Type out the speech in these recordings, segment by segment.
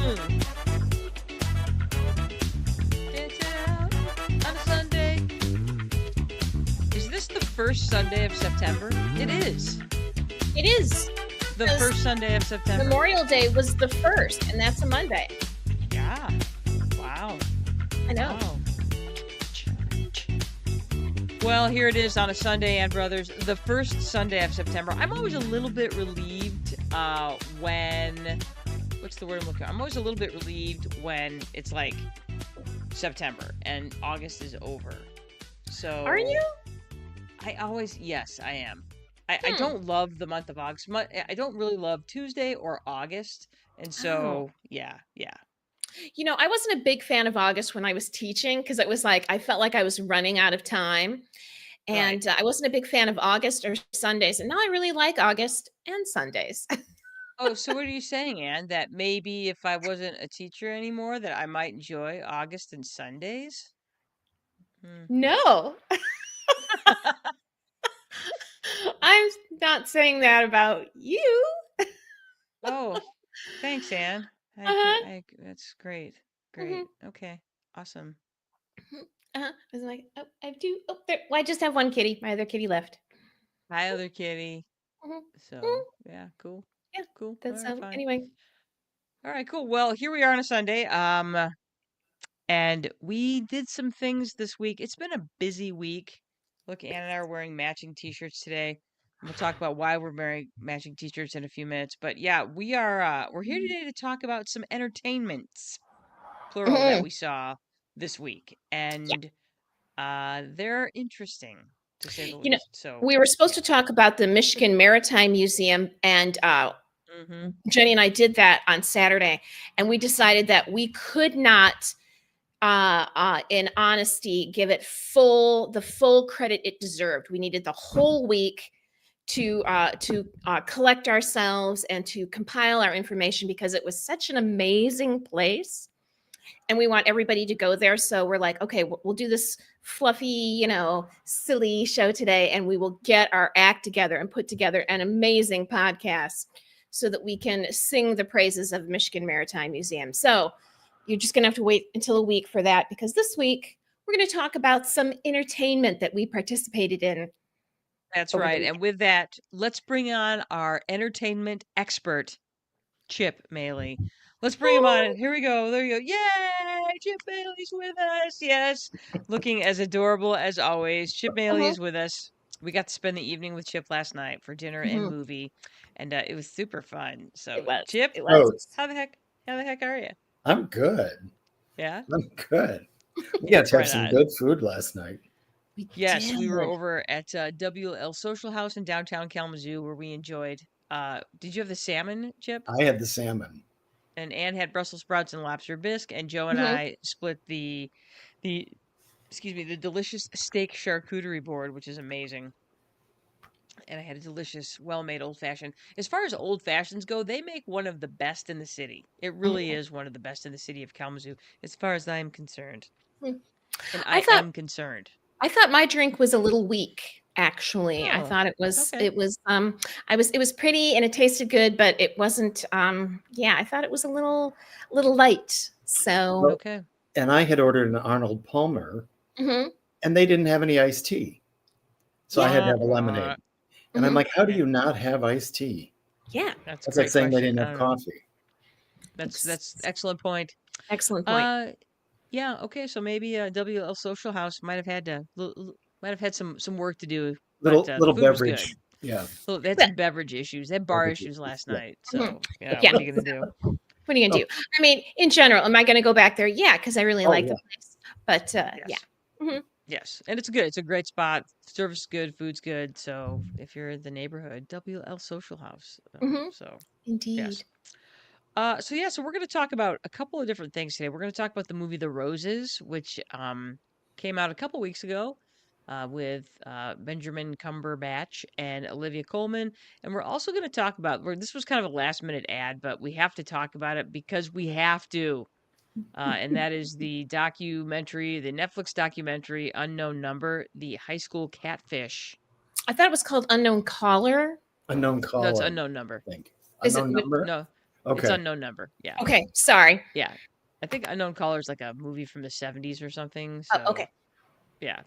Dancing out on a Sunday. Is this the first Sunday of September? It is. It is. The first Sunday of September. Memorial Day was the first, and that's a Monday. Yeah. Wow. I know. Wow. Well, here it is on a Sunday, Ann Brothers, the first Sunday of September. I'm always a little bit relieved when, what's the word I'm looking for? I'm always a little bit relieved when it's like September and August is over. So Are you? Yes, I am. I don't love the month of August. I don't really love Tuesday or August. And so, yeah. You know, I wasn't a big fan of August when I was teaching because it was like I felt like I was running out of time. And I wasn't a big fan of August or Sundays. And now I really like August and Sundays. Oh, so what are you saying, Anne? That maybe if I wasn't a teacher anymore, that I might enjoy August and Sundays? No. I'm not saying that about you. Oh, thanks, Anne. That's great. Great. Okay. Awesome. I was like, oh, I do. Oh, there. Well, I just have one kitty. My other kitty left. Hi, other kitty. So, yeah, cool. Yeah, Cool. that's All right, fine. anyway. All right, cool. Well, here we are on a Sunday. And we did some things this week. It's been a busy week. Look, Ann and I are wearing matching t-shirts today. We'll talk about why we're wearing matching t-shirts in a few minutes. But yeah, we're here today to talk about some entertainments, plural, that we saw this week. And they're interesting, to say the You know, least. So we were supposed to talk about the Michigan Maritime Museum, and Jenny and I did that on Saturday, and we decided that we could not, in honesty, give it the full credit it deserved. We needed the whole week to collect ourselves and to compile our information because it was such an amazing place. And we want everybody to go there. So we're like, okay, we'll do this fluffy, silly show today, and we will get our act together and put together an amazing podcast so that we can sing the praises of Michigan Maritime Museum. So you're just going to have to wait until a week for that, because this week we're going to talk about some entertainment that we participated in. That's right. And with that, let's bring on our entertainment expert, Chip Moehle. Let's bring him on. Here we go. There you go. Yay! Chip Moehle's with us. Yes. Looking as adorable as always. Chip Moehle is with us. We got to spend the evening with Chip last night for dinner and movie, and it was super fun. So, Chip, how the heck are you? I'm good. Yeah? I'm good. We got to have some good food last night. Yes, we were over at WL Social House in downtown Kalamazoo, where we enjoyed. Did you have the salmon, Chip? I had the salmon. And Anne had Brussels sprouts and lobster bisque, and Joe and I split the delicious steak charcuterie board, which is amazing. And I had a delicious, well-made old-fashioned. As far as old-fashions go, they make one of the best in the city. It really is one of the best in the city of Kalamazoo, as far as I'm concerned. And I am concerned. I thought my drink was a little weak, actually. I thought it was pretty and it tasted good, but it wasn't I thought it was a little light. So okay. And I had ordered an Arnold Palmer, and they didn't have any iced tea. So I had to have a lemonade. And I'm like, how do you not have iced tea? Yeah. That's like saying they didn't have coffee. That's excellent point. Excellent point. Yeah. Okay. So maybe WL Social House might have had some work to do. Little beverage. Yeah. They had some beverage issues. They had bar issues last night. So what are you gonna do? What are you gonna do? I mean, in general, am I gonna go back there? Yeah, because I really like the place. But yeah. Yes, and it's good. It's a great spot. Service is good, food's good. So if you're in the neighborhood, WL Social House. So indeed. Yes. So we're going to talk about a couple of different things today. We're going to talk about the movie The Roses, which came out a couple weeks ago with Benjamin Cumberbatch and Olivia Colman. And we're also going to talk about, this was kind of a last minute ad, but we have to talk about it because we have to. And that is the Netflix documentary, Unknown Number, the high school catfish. I thought it was called Unknown Caller. Unknown Caller. No, it's Unknown Number. I think. Unknown Number? No. Okay. It's Unknown Number. Yeah. Okay. Sorry. Yeah. I think Unknown Caller is like a movie from the 70s or something. Oh, So okay. yeah.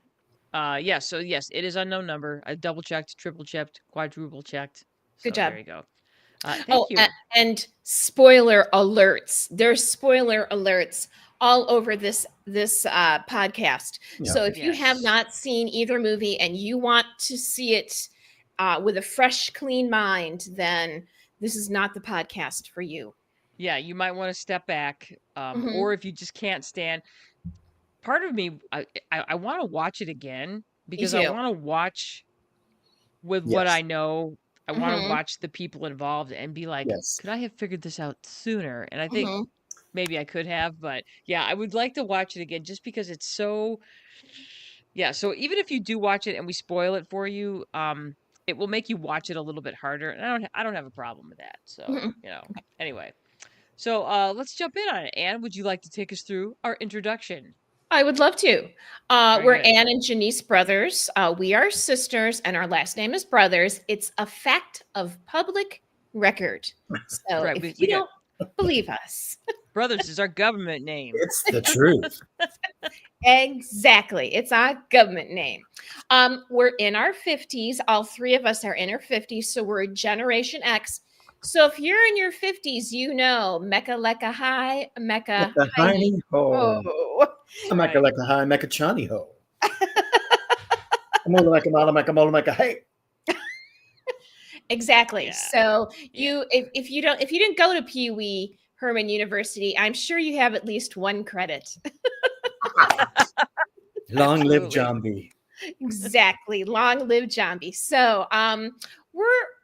Yeah. So yes, it is Unknown Number. I double checked, triple checked, quadruple checked. Good So job. there you go. Thank you. And spoiler alerts. There's spoiler alerts all over this podcast. Yeah. So if you have not seen either movie and you want to see it with a fresh, clean mind, then this is not the podcast for you. Yeah, you might want to step back, or if you just can't stand. Part of me, I want to watch it again because I too. want to watch with what I know. I want to Mhm. watch the people involved and be like, Yes. could I have figured this out sooner? And I think Mhm. maybe I could have, but yeah, I would like to watch it again just because it's so. Yeah, so even if you do watch it and we spoil it for you, it will make you watch it a little bit harder, and I don't have a problem with that. So Mhm. anyway, so let's jump in on it. Anne, would you like to take us through our introduction? I would love to. Very We're good. Anne and Janice brothers. We are sisters, and our last name is Brothers. It's a fact of public record. So Right, if we you don't believe us, Brothers is our government name. It's the truth. exactly, it's our government name. We're in our 50s. All three of us are in our 50s, so we're Generation X. So if you're in your 50s, you know Mecca Lecca High, Mecca The High. hiney ho. Oh. Mecca Lecca High, Mecca Chani ho. Mola Mecca Mala Mecca Mola Mecca hey. Exactly. Yeah. So if you didn't go to Pee Wee Herman University, I'm sure you have at least one credit. Long live Absolutely. John B. Exactly. Long live John B. So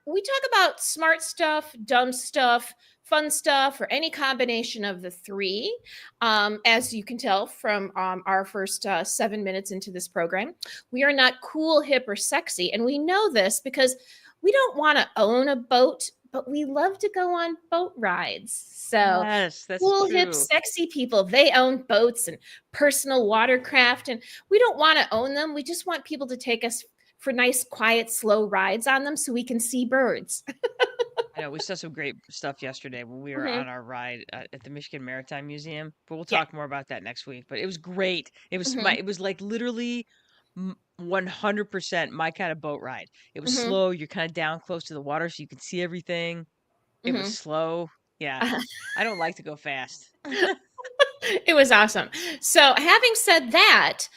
we talk about smart stuff, dumb stuff, fun stuff, or any combination of the three. As you can tell from our first 7 minutes into this program, we are not cool, hip, or sexy. And we know this because we don't want to own a boat, but we love to go on boat rides. So yes, that's cool, true. hip, sexy people, they own boats and personal watercraft, and we don't want to own them. We just want people to take us for nice, quiet, slow rides on them so we can see birds. I know we saw some great stuff yesterday when we were on our ride at the Michigan Maritime Museum, but we'll talk more about that next week. But it was great. It was it was like literally 100% my kind of boat ride. It was slow. You're kind of down close to the water so you can see everything. It was slow. Yeah. I don't like to go fast. It was awesome. So having said that,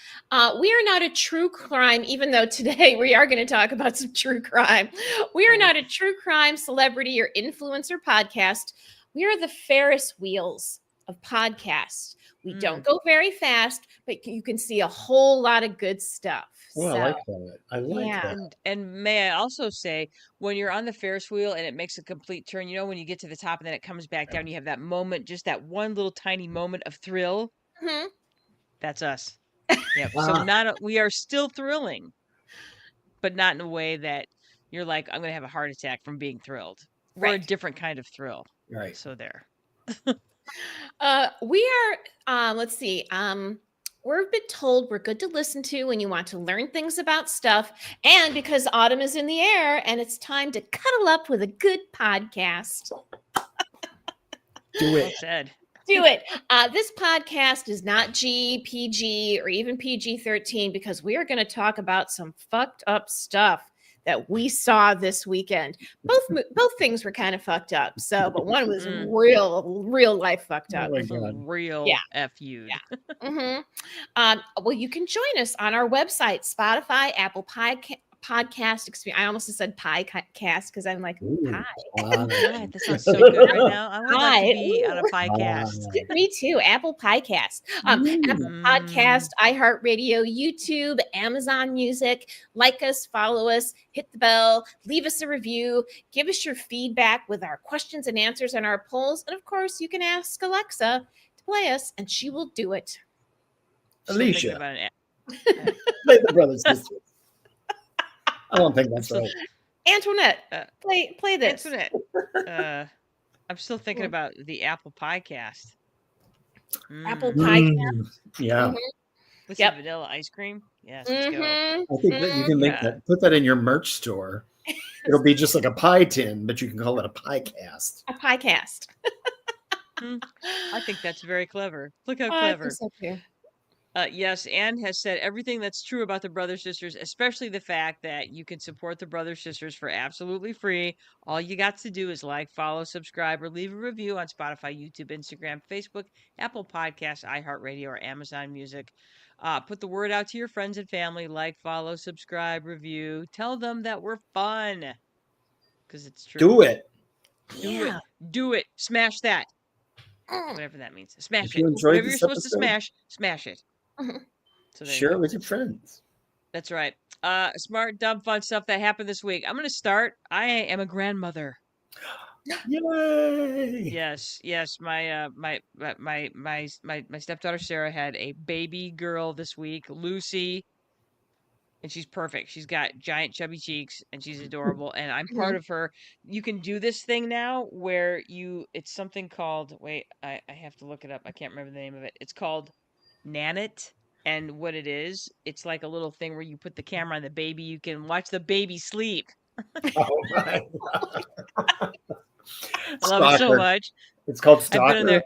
we are not a true crime, even though today we are going to talk about some true crime. We are not a true crime, celebrity, or influencer podcast. We are the Ferris wheels of podcasts. We don't go very fast, but you can see a whole lot of good stuff. Well, I like that. I like that. And may I also say, when you're on the Ferris wheel and it makes a complete turn, you know, when you get to the top and then it comes back down, you have that moment, just that one little tiny moment of thrill. That's us. Yep. So we are still thrilling, but not in a way that you're like, I'm going to have a heart attack from being thrilled. We're a different kind of thrill. Right. So there. We are, let's see. We've been told we're good to listen to when you want to learn things about stuff. And because autumn is in the air and it's time to cuddle up with a good podcast. Do it. Well said. Do it. This podcast is not G, PG, or even PG-13 because we are going to talk about some fucked up stuff that we saw this weekend. Both things were kind of fucked up. So, but one was real life fucked up. Real FU. Yeah. Well, you can join us on our website, Spotify, Apple Podcast experience. I almost said pie cast because I'm like, pie. That sounds so good right now. I would like to be on a pie cast. Me too. Apple Podcast, Apple Podcast, iHeartRadio, YouTube, Amazon Music. Like us, follow us, hit the bell, leave us a review, give us your feedback with our questions and answers and our polls. And of course, you can ask Alexa to play us, and she will do it. Alicia, play the brothers sisters. I don't think that's right. Antoinette, play this. Antoinette, I'm still thinking about the Apple Piecast. Apple Piecast? Yeah. With some vanilla ice cream? Yes, let's go. I think that you can make that, put that in your merch store. It'll be just like a pie tin, but you can call it a pie cast. A pie cast. I think that's very clever. Look how I think clever. so too. Yes, Anne has said everything that's true about the Brother Sisters, especially the fact that you can support the Brother Sisters for absolutely free. All you got to do is like, follow, subscribe, or leave a review on Spotify, YouTube, Instagram, Facebook, Apple Podcasts, iHeartRadio, or Amazon Music. Put the word out to your friends and family. Like, follow, subscribe, review. Tell them that we're fun, because it's true. Do it. Do it. Do it. Smash that. Whatever that means. Smash If it. you enjoyed Whatever you're this supposed to episode, smash it. So there you share it go. with your friends. That's right. Smart, dumb, fun stuff that happened this week. I'm going to start. I am a grandmother. Yay! Yes. My stepdaughter Sarah had a baby girl this week, Lucy, and she's perfect. She's got giant chubby cheeks and she's adorable. And I'm part of her. You can do this thing now where it's something called, wait, I have to look it up. I can't remember the name of it. It's called Nanit. And what it is, it's like a little thing where you put the camera on the baby. You can watch the baby sleep. Oh my I love it so much. It's called I've been in Stalker. there,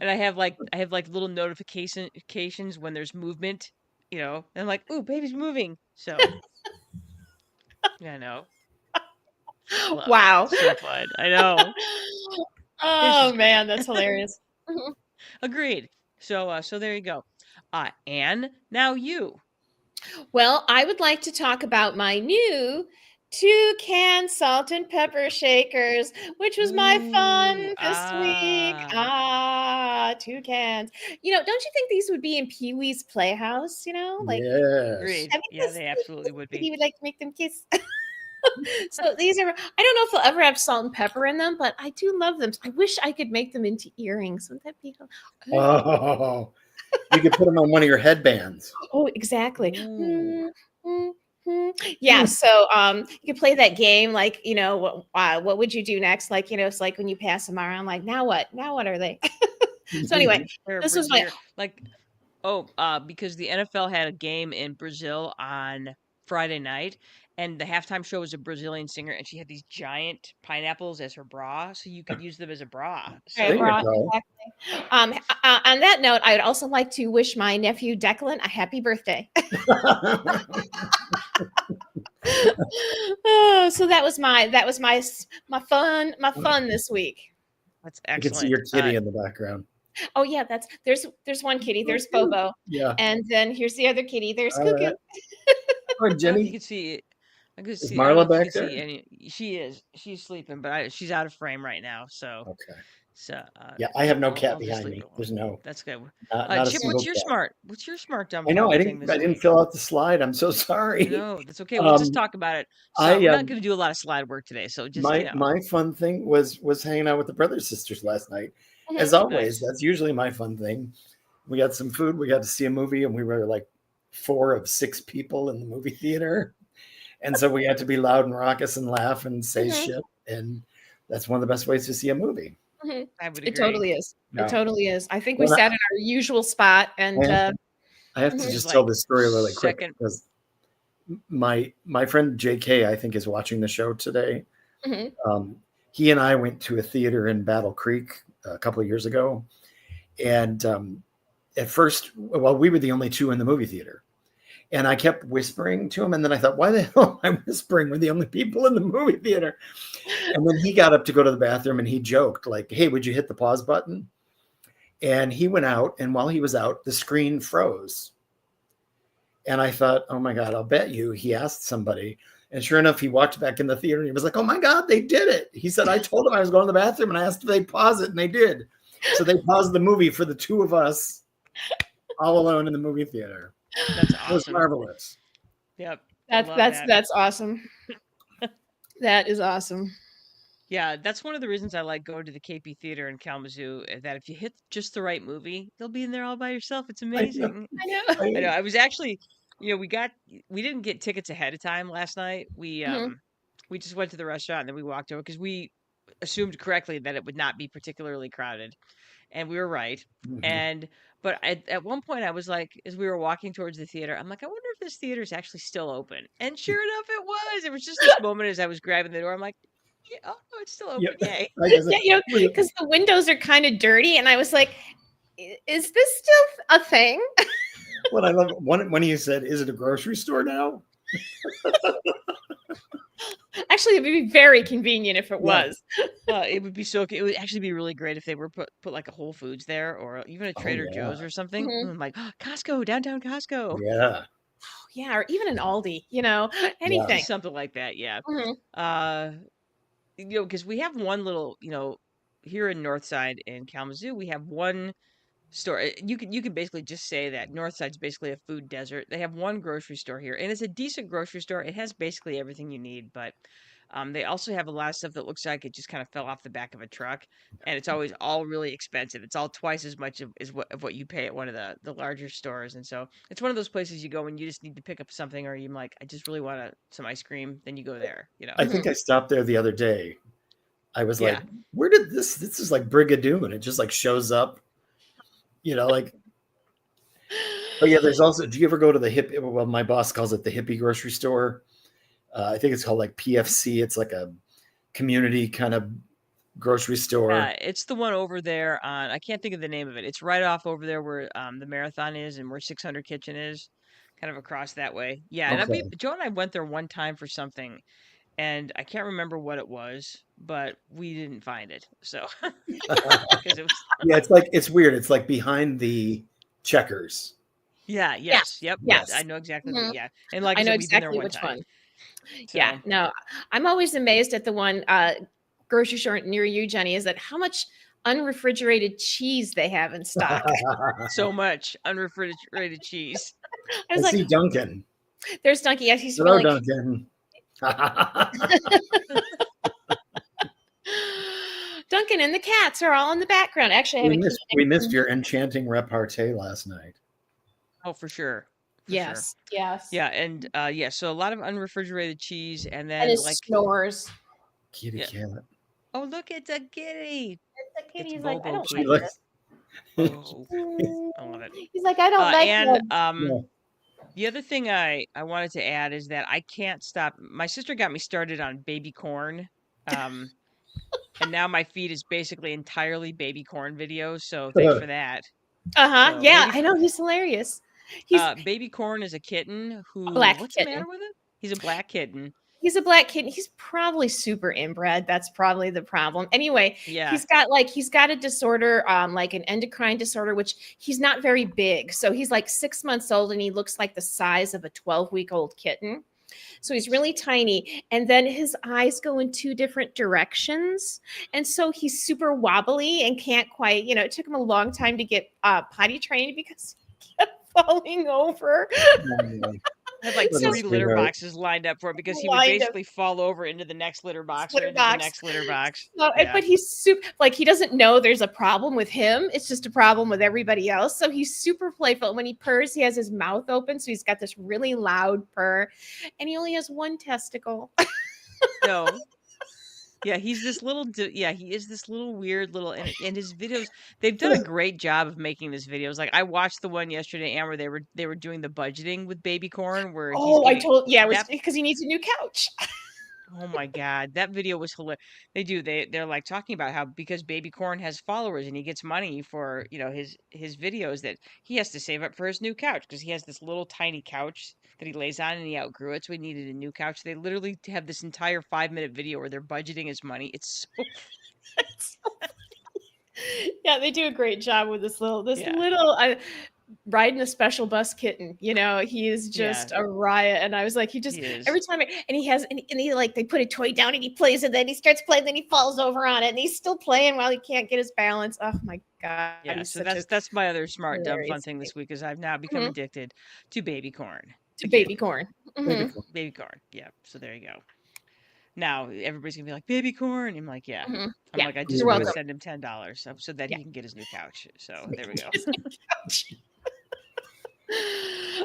and I have like little notifications when there's movement, and I'm like, ooh, baby's moving. So yeah, I know. Wow. So fun. I know. Oh man, that's hilarious. Agreed. So there you go. Anne, now you. Well, I would like to talk about my new 2-can salt and pepper shakers, which was my fun this week. 2 cans. Don't you think these would be in Pee-wee's Playhouse? Like, Yes. Agreed. Yeah, they absolutely would be. he would like to make them kiss. So these are, I don't know if they'll ever have salt and pepper in them, but I do love them. I wish I could make them into earrings. Wouldn't that be? Oh, you could put them on one of your headbands. Oh, exactly. Yeah, so you could play that game like, what would you do next? Like, it's like when you pass them around, like, now what? Now what are they? So anyway, this was my because the NFL had a game in Brazil on Friday night, and the halftime show was a Brazilian singer, and she had these giant pineapples as her bra, so you could use them as a bra. So bra, exactly. On that note, I would also like to wish my nephew Declan a happy birthday. So that was my fun this week. That's I excellent. can see your kitty in the background. Oh yeah, there's one kitty. There's Bobo. Yeah. And then here's the other kitty. There's Cuckoo. Oh, Jenny. You can see. I could see. Marla back there? She is. She's sleeping, but she's out of frame right now. So. Okay. So. Yeah, I have no cat behind me. There's no. That's good. Not Chip, what's your smart dumb? I know. I thing didn't fill out the slide. I'm so sorry. No, that's okay. We'll just talk about it. So we're not going to do a lot of slide work today. So just my fun thing was hanging out with the brothers sisters last night. As always, that's usually my fun thing. We got some food. We got to see a movie, and we were like 4 of 6 people in the movie theater. And so we had to be loud and raucous and laugh and say shit. And that's one of the best ways to see a movie. I would agree. It totally is. No. It totally is. I think we sat in our usual spot, and I have to just tell this story really quick because my friend JK, I think, is watching the show today. He and I went to a theater in Battle Creek a couple of years ago. And at first, we were the only 2 in the movie theater. And I kept whispering to him. And then I thought, why the hell am I whispering? We're the only people in the movie theater. And then he got up to go to the bathroom and he joked like, hey, would you hit the pause button? And he went out. And while he was out, the screen froze. And I thought, oh my God, I'll bet you he asked somebody. And sure enough, he walked back in the theater and he was like, oh my God, they did it. He said, I told them I was going to the bathroom and I asked if they'd pause it, and they did. So they paused the movie for the 2 of us all alone in the movie theater. That's awesome. It was marvelous. Yep. That's awesome. That is awesome. Yeah, that's one of the reasons I like going to the KP Theater in Kalamazoo, that if you hit just the right movie, you'll be in there all by yourself. It's amazing. I know. I was actually, we didn't get tickets ahead of time last night. We just went to the restaurant and then we walked over because we assumed correctly that it would not be particularly crowded, and we were right. But at one point I was like, as we were walking towards the theater, I'm like, I wonder if this theater is actually still open. And sure enough, it was. It was just this moment as I was grabbing the door. I'm like, yeah, oh, it's still open. Yay. Yeah, because the windows are kind of dirty, and I was like, is this still a thing? What I love when you said, "Is it a grocery store now?" Actually, it would be very convenient if it was. It would be it would actually be really great if they were put like a Whole Foods there, or even a Trader Joe's or something. I'm like, Costco, downtown Costco. Yeah, or even an Aldi, anything. Something like that, yeah. Because we have one little, here in Northside in Kalamazoo, we have one store. You can basically just say that Northside's basically a food desert. They have one grocery store here, and it's a decent grocery store. It has basically everything you need, but they also have a lot of stuff that looks like it just kind of fell off the back of a truck, and it's always all really expensive. It's all twice as much of what you pay at one of the larger stores, and so it's one of those places you go and you just need to pick up something, or you're like, I just really want some ice cream. Then you go there. I think I stopped there the other day. I was like, where did this is like Brigadoon, and it just like shows up. Like, but yeah, there's also, do you ever go to the hippie? Well, my boss calls it the hippie grocery store. I think it's called like PFC. It's like a community kind of grocery store. It's the one over there on, I can't think of the name of it. It's right off over there where the Marathon is and where 600 Kitchen is, kind of across that way. Yeah, and Joe and I went there one time for something, and I can't remember what it was, but we didn't find it. So because it was yeah, it's weird. It's like behind the Checkers. Yeah. Yes. Yep. Yes. I know exactly. Yeah. And like I know we've been there exactly one which time. one. So. Yeah. No, I'm always amazed at the one grocery store near you, Jenny. Is that how much unrefrigerated cheese they have in stock? So much unrefrigerated cheese. I was see Duncan. There's Duncan. Yes, he's Hello, Duncan. Duncan and the cats are all in the background. Actually, we missed your enchanting repartee last night. Oh, for sure. Yes. Yeah, and so a lot of unrefrigerated cheese, and then it snores. Kitty cat. Oh, look, it's a kitty. It's a kitty. He's Bobo, like, I don't kitty. like it. I love it. He's like, I don't like it. The other thing I wanted to add is that I can't stop. My sister got me started on baby corn. And now my feed is basically entirely baby corn videos. So thanks for that. So, yeah, I know. He's hilarious. Baby corn is a kitten who. What's the matter with him? He's a black kitten. He's a black kitten. He's probably super inbred. That's probably the problem. Anyway, he's got a disorder, like an endocrine disorder, which he's not very big. So he's like 6 months old and he looks like the size of a 12-week-old kitten. So he's really tiny. And then his eyes go in two different directions. And so he's super wobbly and can't quite, it took him a long time to get potty trained because he kept falling over. I had like 3 litter boxes lined up for him because he would basically fall over into the next litter box or into the next litter box. No, but he's super, he doesn't know there's a problem with him. It's just a problem with everybody else. So he's super playful. When he purrs, he has his mouth open. So he's got this really loud purr and he only has one testicle. No. Yeah, he's this little. He is this little weird little. And his videos, they've done a great job of making his videos. Like I watched the one yesterday, and where they were doing the budgeting with baby corn. Where because he needs a new couch. Oh my God, that video was hilarious. They're like talking about how because baby corn has followers and he gets money for his videos that he has to save up for his new couch because he has this little tiny couch that he lays on and he outgrew it, so he needed a new couch. They literally have this entire 5-minute video where they're budgeting his money. It's so yeah, they do a great job with this little riding a special bus kitten. He is just a riot. And I was like, every time they put a toy down and he plays and then he starts playing, then he falls over on it and he's still playing while he can't get his balance. Oh my God. Yeah, so that's my other smart dumb fun thing this week is I've now become addicted to baby corn. Baby corn. Mm-hmm. Baby corn. Yeah. So there you go. Now everybody's gonna be like, baby corn. I'm like, yeah. I'm like, I just want to send him $10 so that he can get his new couch. So there we go.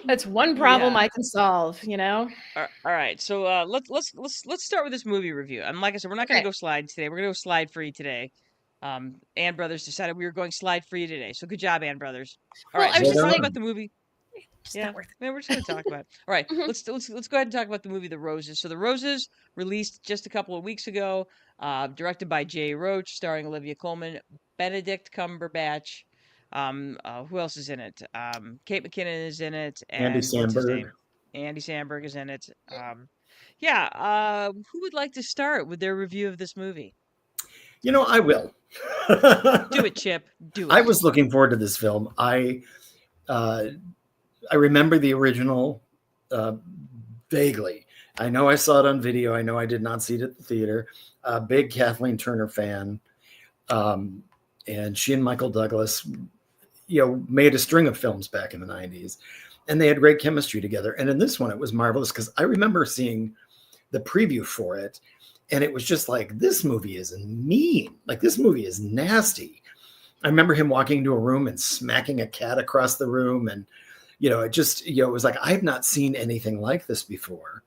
That's one problem I can solve, you know? All right. So let's start with this movie review. And like I said, we're not going to Okay. go slides today. We're going to go slide free today. Ann Brothers decided we were going slide free today. So good job, Ann Brothers. All Well, right. I So was we're just talking thinking, about the movie. it's Yeah, not worth man, we're just gonna talk about it. All right, it. Mhm. let's go ahead and talk about the movie The Roses. So The Roses released just a couple of weeks ago, directed by Jay Roach, starring Olivia Colman, Benedict Cumberbatch. Who else is in it? Kate McKinnon is in it, Andy and what's his Samberg. name? Andy Samberg is in it. Yeah. Who would like to start with their review of this movie? You know, I will. Do it, Chip. Do I it. was looking forward to this film. I remember the original vaguely. I know I saw it on video. I know I did not see it at the theater. Big Kathleen Turner fan. And she and Michael Douglas, made a string of films back in the 90s. And they had great chemistry together. And in this one, it was marvelous because I remember seeing the preview for it. And it was just like, this movie is mean. Like, this movie is nasty. I remember him walking into a room and smacking a cat across the room. And, it was like, I've not seen anything like this before.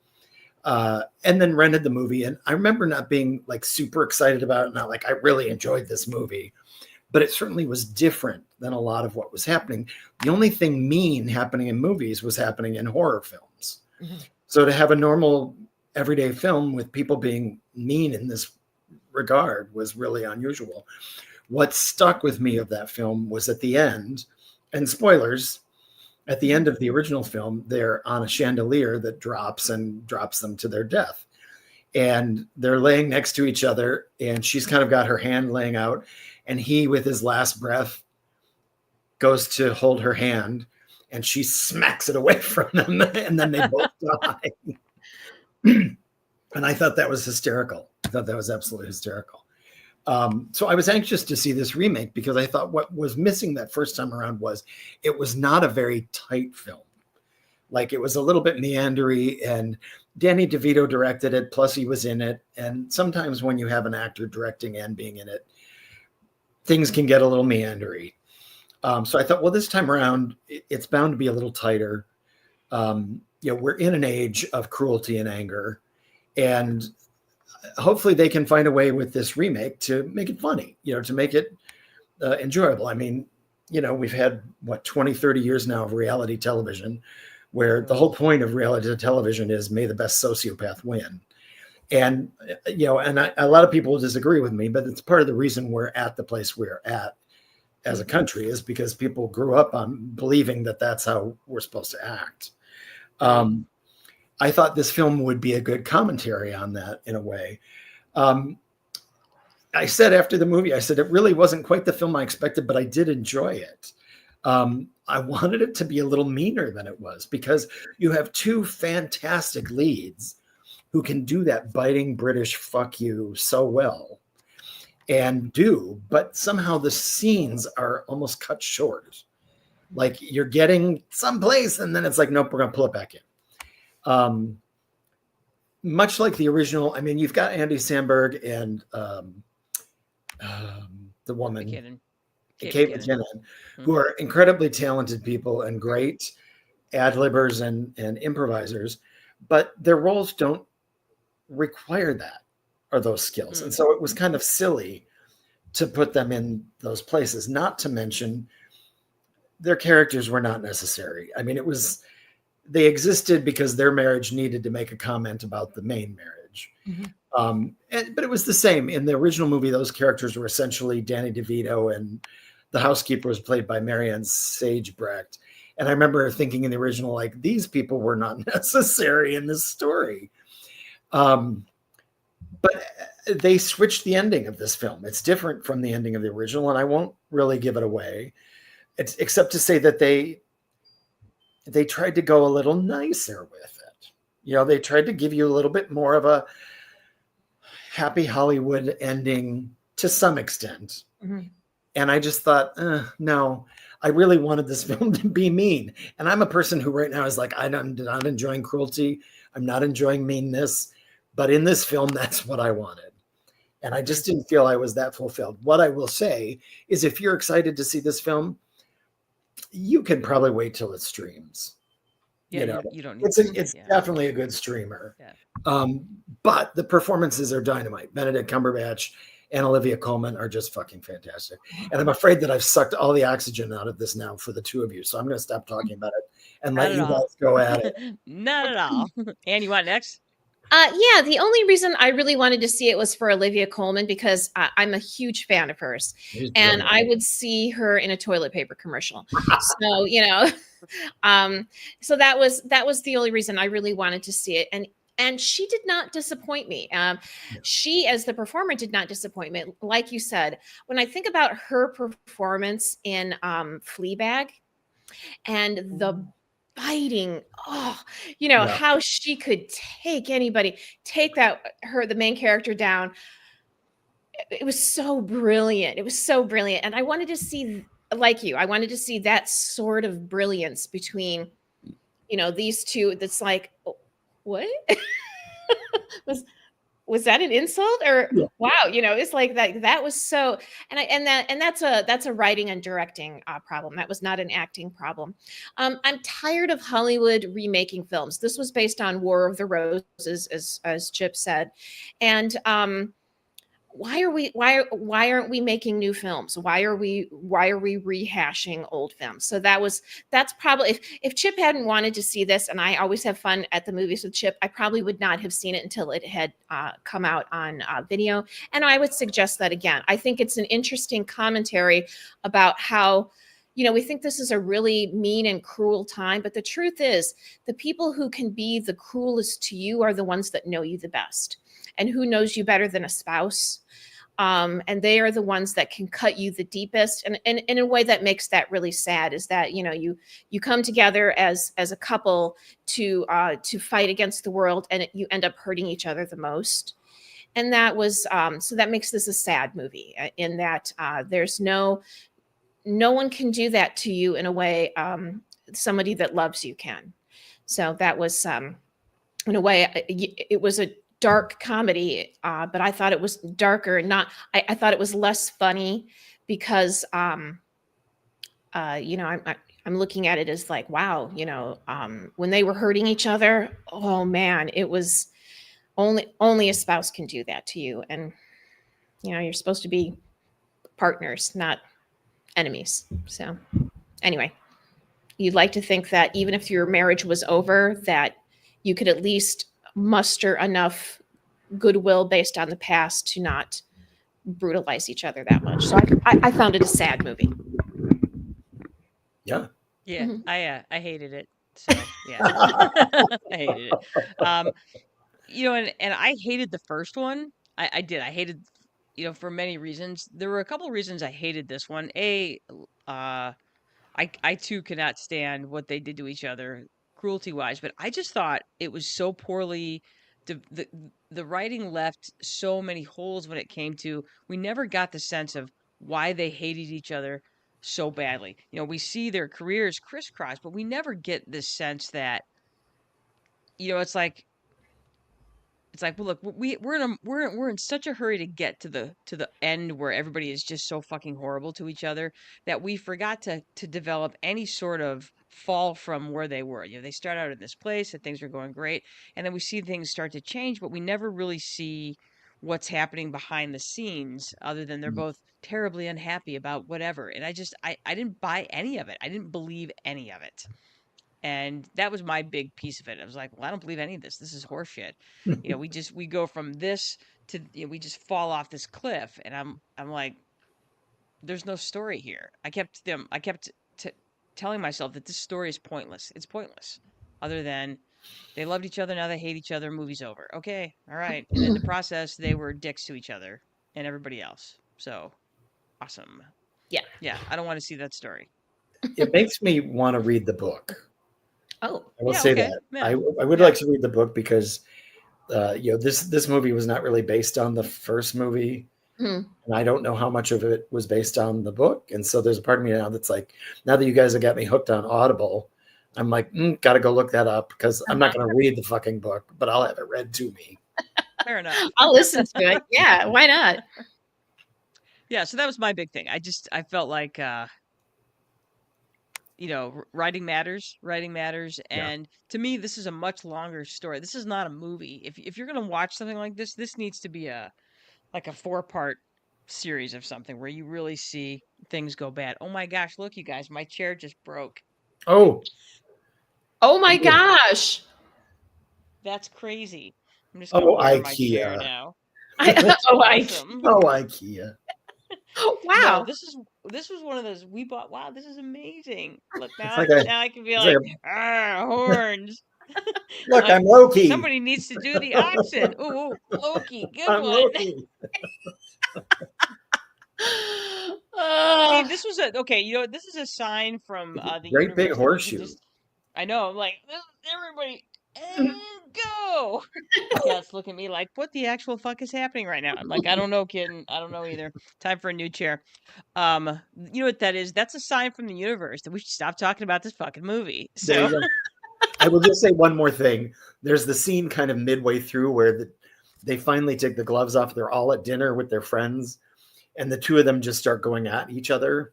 And then rented the movie. And I remember not being like super excited about it. Not like I really enjoyed this movie, but it certainly was different than a lot of what was happening. The only thing mean happening in movies was happening in horror films. Mm-hmm. So to have a normal everyday film with people being mean in this regard was really unusual. What stuck with me of that film was at the end, and spoilers, at the end of the original film, they're on a chandelier that drops them to their death. And they're laying next to each other, and she's kind of got her hand laying out, and he, with his last breath, goes to hold her hand, and she smacks it away from them, and then they both die. And I thought that was hysterical. I thought that was absolutely hysterical. So I was anxious to see this remake because I thought what was missing that first time around was it was not a very tight film. Like, it was a little bit meandery, and Danny DeVito directed it, plus he was in it. And sometimes when you have an actor directing and being in it, things can get a little meandery. So I thought, well, this time around, it's bound to be a little tighter. We're in an age of cruelty and anger, and hopefully they can find a way with this remake to make it funny, to make it enjoyable. I mean, we've had 20, 30 years now of reality television where the whole point of reality television is may the best sociopath win. And, a lot of people will disagree with me, but it's part of the reason we're at the place we're at as a country is because people grew up on believing that that's how we're supposed to act. I thought this film would be a good commentary on that in a way. I said after the movie, it really wasn't quite the film I expected, but I did enjoy it. I wanted it to be a little meaner than it was because you have two fantastic leads who can do that biting British fuck you so well but somehow the scenes are almost cut short. Like, you're getting someplace and then it's like, nope, we're going to pull it back in. Much like the original, I mean, you've got Andy Samberg and the woman, Kate McKinnon, who are incredibly talented people and great ad-libbers and improvisers, but their roles don't require that or those skills. And so it was kind of silly to put them in those places, not to mention their characters were not necessary. I mean, they existed because their marriage needed to make a comment about the main marriage. Mm-hmm. But it was the same. In the original movie, those characters were essentially Danny DeVito, and the housekeeper was played by Marianne Sagebrecht. And I remember thinking in the original, like, these people were not necessary in this story. But they switched the ending of this film. It's different from the ending of the original, and I won't really give it away, except to say that they tried to go a little nicer with it. They tried to give you a little bit more of a happy Hollywood ending to some extent. Mm-hmm. And I just thought, no, I really wanted this film to be mean. And I'm a person who right now is like, I'm not enjoying cruelty. I'm not enjoying meanness. But in this film, that's what I wanted. And I just didn't feel I was that fulfilled. What I will say is if you're excited to see this film, you can probably wait till it streams. Yeah, you don't need it's definitely a good streamer. Yeah. But the performances are dynamite. Benedict Cumberbatch and Olivia Colman are just fucking fantastic. And I'm afraid that I've sucked all the oxygen out of this now for the two of you. So I'm going to stop talking about it and let you guys go at it. Not at all. And you want next? Yeah, the only reason I really wanted to see it was for Olivia Colman because I'm a huge fan of hers, and I would see her in a toilet paper commercial. So so that was the only reason I really wanted to see it, and she did not disappoint me. She, as the performer, did not disappoint me. Like you said, when I think about her performance in Fleabag and the biting, how she could take the main character down. It was so brilliant. And I wanted to see, like you, I wanted to see that sort of brilliance between, these two. That's like, what? Was that an insult or wow? It's like that was so, and that's a writing and directing problem. That was not an acting problem. I'm tired of Hollywood remaking films. This was based on War of the Roses, as Chip said, and why aren't we making new films? Why are we rehashing old films? So that's probably, if Chip hadn't wanted to see this, and I always have fun at the movies with Chip, I probably would not have seen it until it had come out on video. And I would suggest that again. I think it's an interesting commentary about how, we think this is a really mean and cruel time, but the truth is the people who can be the cruelest to you are the ones that know you the best. And who knows you better than a spouse? And they are the ones that can cut you the deepest. And in a way that makes that really sad is that, you come together as a couple to fight against the world, and you end up hurting each other the most. And that was, so that makes this a sad movie in that there's no one can do that to you in a way somebody that loves you can. So that was, in a way, it was a dark comedy, but I thought it was darker. I thought it was less funny because, I'm looking at it as like, wow, when they were hurting each other, oh man, it was only a spouse can do that to you, and you're supposed to be partners, not enemies. So, anyway, you'd like to think that even if your marriage was over, that you could at least muster enough goodwill based on the past to not brutalize each other that much. So I found it a sad movie. Yeah. Mm-hmm. I hated it. So yeah, I hated it. And I hated the first one. I did. I hated, for many reasons. There were a couple of reasons I hated this one. I too cannot stand what they did to each other cruelty wise, but I just thought it was so poorly. The writing left so many holes when it came to, we never got the sense of why they hated each other so badly. We see their careers crisscross, but we never get this sense that, it's like, well, look, we're in such a hurry to get to the end where everybody is just so fucking horrible to each other that we forgot to develop any sort of fall from where they were. They start out in this place and things are going great, and then we see things start to change, but we never really see what's happening behind the scenes other than they're both terribly unhappy about whatever. And I didn't buy any of it. I didn't believe any of it. And that was my big piece of it. I was like, well, I don't believe any of this. This is horseshit. We go from this to, we just fall off this cliff. And I'm like, there's no story here. I kept telling myself that this story is pointless. It's pointless. Other than they loved each other, now they hate each other, movie's over. Okay, all right. And in the process, they were dicks to each other and everybody else. So, awesome. Yeah, I don't want to see that story. It makes me want to read the book. Oh, I will say that. Yeah. I would like to read the book because, this movie was not really based on the first movie. And I don't know how much of it was based on the book. And so there's a part of me now that's like, now that you guys have got me hooked on Audible, I'm like, got to go look that up because I'm not going to read the fucking book, but I'll have it read to me. Fair enough. I'll listen to it. Yeah, why not? Yeah, so that was my big thing. I felt like writing matters, and to me, this is a much longer story. This is not a movie. If you're gonna watch something like this needs to be a 4-part series of something where you really see things go bad. Oh my gosh, look, you guys, my chair just broke. Oh my gosh, that's crazy. I'm just gonna wear my chair IKEA. now. Awesome. IKEA. Wow. No, this was one of those we bought. Wow, this is amazing. Look, now I can be like horns. Look, I'm Loki. Somebody needs to do the oxen. Ooh, Loki, good I'm one. Loki. See, this was this is a sign from the great universe big horseshoe. I know, like everybody, go. Yes, look at me like, what the actual fuck is happening right now? I'm like, I don't know, kid. I don't know either. Time for a new chair. You know what that is? That's a sign from the universe that we should stop talking about this fucking movie. So I will just say one more thing. There's the scene kind of midway through where they finally take the gloves off. They're all at dinner with their friends, and the two of them just start going at each other.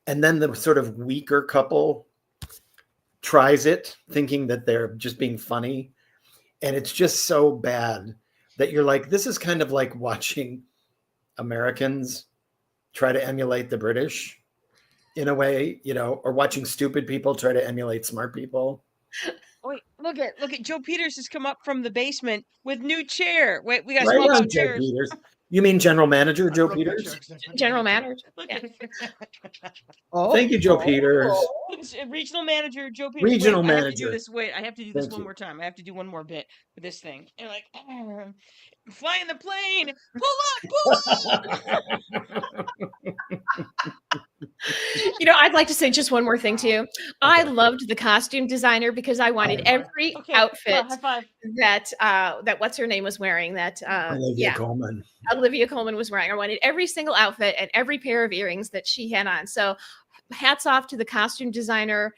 And then the sort of weaker couple tries it, thinking that they're just being funny. And it's just so bad that you're like, this is kind of like watching Americans try to emulate the British in a way, or watching stupid people try to emulate smart people. Wait, look at Joe Peters has come up from the basement with new chair. Wait, we got to Right swap on, out Joe chairs. Peters. You mean General Manager Joe Peters? General Manager. Yeah. Thank you, Joe Peters. Regional Manager Joe Peters. Regional Wait, Manager. I have to do this. Wait, I have to do this one more time. I have to do one more bit with this thing. And like, flying the plane. Pull up. I'd like to say just one more thing too. I loved the costume designer because I wanted every outfit that what's her name was wearing. That Olivia Colman. Olivia Colman was wearing. I wanted every single outfit and every pair of earrings that she had on. So, hats off to the costume designer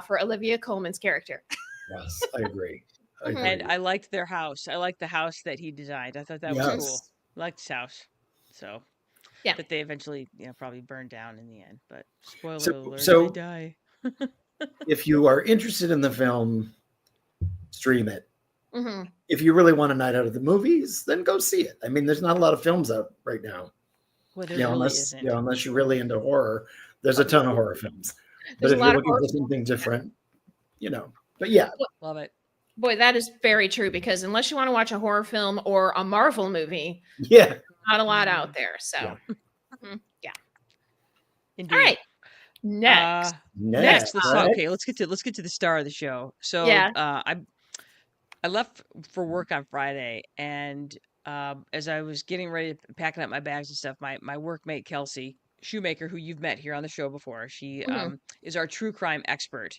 for Olivia Colman's character. Yes, I agree. And I liked their house. I liked the house that he designed. I thought that was cool. I liked his house. So. Yeah. That they eventually, probably burned down in the end. But spoiler alert, they die. If you are interested in the film, stream it. Mm-hmm. If you really want a night out of the movies, then go see it. I mean, there's not a lot of films out right now. Well, there really isn't. Unless you're really into horror, there's a ton of horror films. But if you're looking for something different, But yeah, love it. Boy, that is very true because unless you want to watch a horror film or a Marvel movie, not a lot out there. So, yeah. Indeed. All right. Next. Let's talk. Okay, let's get to the star of the show. So, I left for work on Friday, and as I was getting ready to packing up my bags and stuff, my workmate Kelsey Shoemaker, who you've met here on the show before, she is our true crime expert.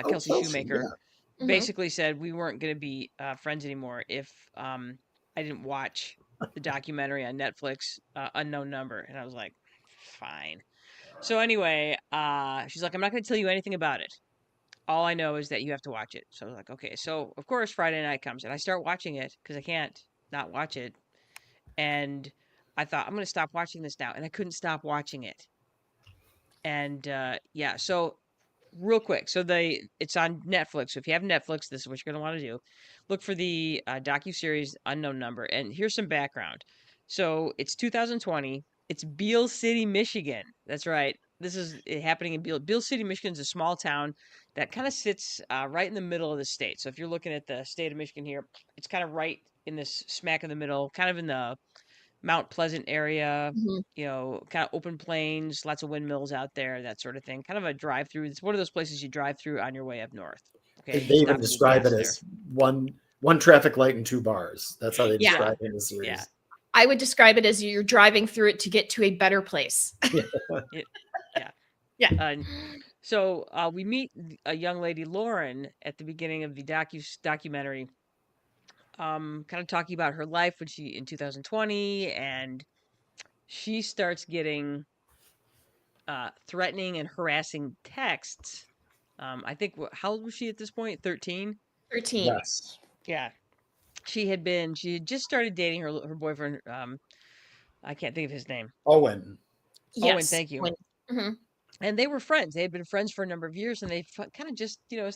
Kelsey Shoemaker basically said we weren't going to be friends anymore if I didn't watch the documentary on Netflix, Unknown Number. And I was like, fine. So anyway, she's like, I'm not going to tell you anything about it. All I know is that you have to watch it. So I was like, okay. So of course Friday night comes and I start watching it because I can't not watch it. And I thought, I'm going to stop watching this now. And I couldn't stop watching it. And so real quick. So it's on Netflix. So if you have Netflix, this is what you're going to want to do. Look for the docuseries Unknown Number. And here's some background. So it's 2020. It's Beale City, Michigan. That's right. This is happening in Beale City, Michigan is a small town that kind of sits right in the middle of the state. So if you're looking at the state of Michigan here, it's kind of right in this smack in the middle, kind of in the Mount Pleasant area, kind of open plains, lots of windmills out there, that sort of thing. Kind of a drive through. It's one of those places you drive through on your way up north. Okay. They even describe it as one traffic light and 2 bars. That's how they describe it in the series. Yeah. I would describe it as you're driving through it to get to a better place. Yeah. So we meet a young lady, Lauren, at the beginning of the documentary, kind of talking about her life in 2020, and she starts getting threatening and harassing texts. I think, how old was she at this point? 13? 13. Yes. Yeah. She had just started dating her boyfriend. I can't think of his name. Owen. Yes. Owen, thank you. And they were friends. They had been friends for a number of years, and they kind of just, here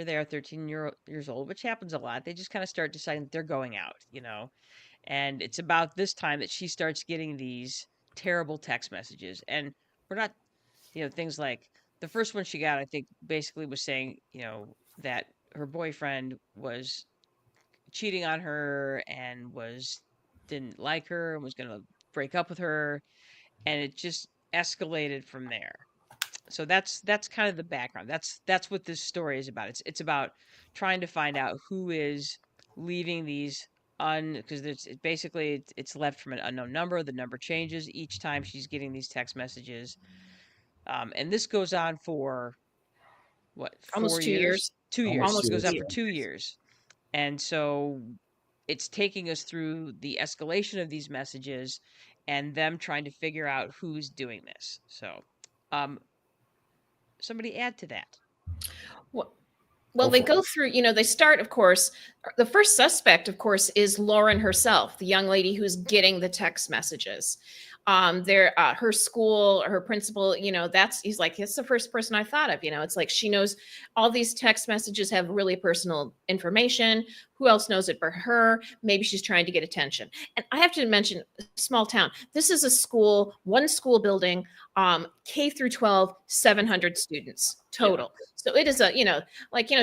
they are, 13 years old, which happens a lot. They just kind of start deciding that they're going out. And it's about this time that she starts getting these terrible text messages. And we're not, things like the first one she got, I think, basically was saying, that her boyfriend was cheating on her and didn't like her and was going to break up with her, and it just escalated from there. So that's kind of the background. That's what this story is about. It's about trying to find out who is leaving these because it's left from an unknown number. The number changes each time she's getting these text messages. And this goes on for what, Almost 2 4 years? years. 2 years. Almost It Almost 2 goes on years. for 2 years. And so it's taking us through the escalation of these messages and them trying to figure out who's doing this. So, somebody add to that. Well, they go through, they start, of course, the first suspect, of course, is Lauren herself, the young lady who's getting the text messages. Her school, her principal, he's like, it's the first person I thought of. It's like she knows all these text messages have really personal information. Who else knows it but her? Maybe she's trying to get attention. And I have to mention, small town. This is a school, one school building, K through 12, 700 students total. Yeah. So it is